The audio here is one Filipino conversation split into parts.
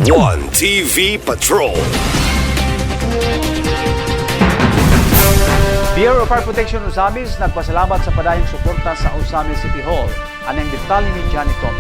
One TV Patrol. Bureau of Fire Protection Osamis nagpasalamat sa padayong suporta sa Osamis City Hall. Anong detalye ni Johnny Tom?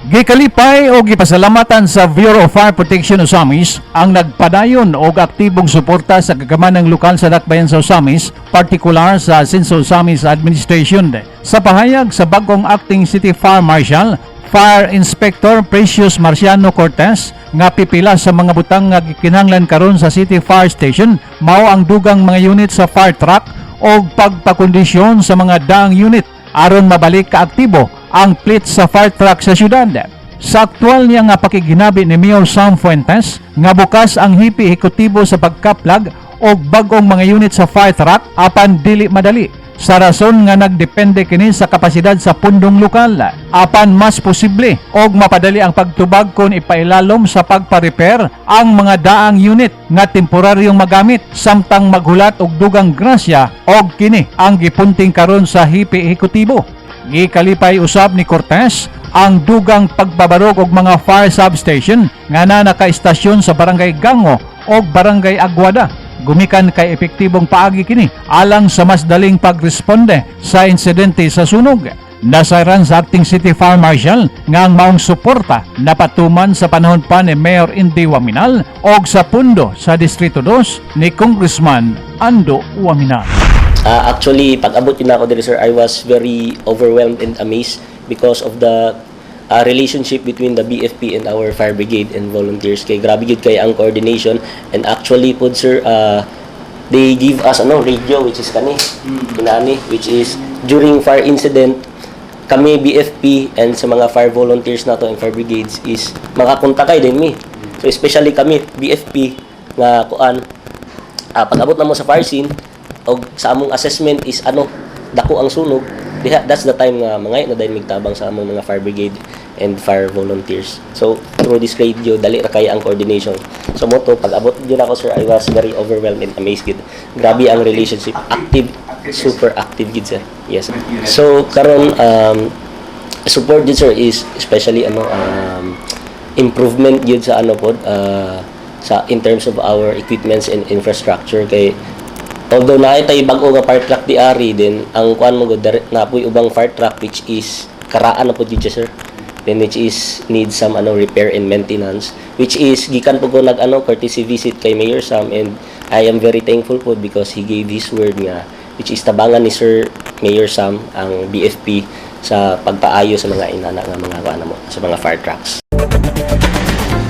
Gikalipay o gipasalamatan sa Bureau of Fire Protection Osamis ang nagpadayon og aktibong suporta sa kagamanang lokal sa dakbayan sa Osamis, partikular sa Sinso Osamis Administration. Sa pahayag sa bagong acting City Fire Marshal, Fire Inspector Precious Marciano Cortez, nga pipila sa mga butang nga gikinahanglan karon sa City Fire Station mao ang dugang mga unit sa fire truck o pagpakondisyon sa mga daang unit aron mabalik kaaktibo ang fleet sa fire truck sa syudad. Sa aktual niya nga pakiginabi ni Mayor Sam Fuentes nga bukas ang hipi ekutibo sa pagkaplag o bagong mga unit sa fire truck apan dili madali sa rason nga nagdepende kini sa kapasidad sa pundong lokal apan mas posible og mapadali ang pagtubag kung ipailalom sa pagpa-repair ang mga daang unit nga temporaryong magamit samtang maghulat og dugang grasya og kini ang gipunting karon sa hipi ekutibo. Gikalipay usab ni Cortez ang dugang pagbabarog og mga fire substation nga nakaistasyon sa Barangay Gango o Barangay Aguada. Gumikan kay epektibong paagi kini alang sa mas daling pagresponde sa insidente sa sunog. Nasairan sa acting City Fire Marshal nga ang maong suporta napatuman sa panahon pa ni Mayor Indy Waminal og sa pundo sa Distrito 2 ni Congressman Ando Waminal. Actually, pag-abot yun ako dito, sir, I was very overwhelmed and amazed because of the relationship between the BFP and our fire brigade and volunteers. Kay grabe yun kay ang coordination, and actually po, sir, they give us radio, which is kinani, which is during fire incident, kami BFP and sa mga fire volunteers na to and fire brigades is makakontakay din mi. So especially kami BFP nga pag-abot na mo sa fire scene o sa among assessment is dako ang sunog, that's the time nga mga na dahil migtabang sa among mga fire brigade and fire volunteers. So through this radio dali ra kay ang coordination. So moto pag-abot gyud ako, sir, I was very overwhelmed and amazed gid. Grabe ang relationship, active, super active gid, sir. Yes. So karon support gid, sir, is especially improvement gid sa sa in terms of our equipments and infrastructure. Kay although naitay bago nga fire truck di ari din ang kuan mo gud na puy ubang fire truck which is karaan na pud yun, sir, then which is need some repair and maintenance, which is gikan po ko courtesy visit kay Mayor Sam, and I am very thankful po because he gave his word nga which is tabangan ni Sir Mayor Sam ang BFP sa pagpaayo sa mga inana nga mga sa mga fire trucks.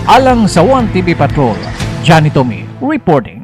Alang sa One TV Patrol, Johnny Tommy reporting.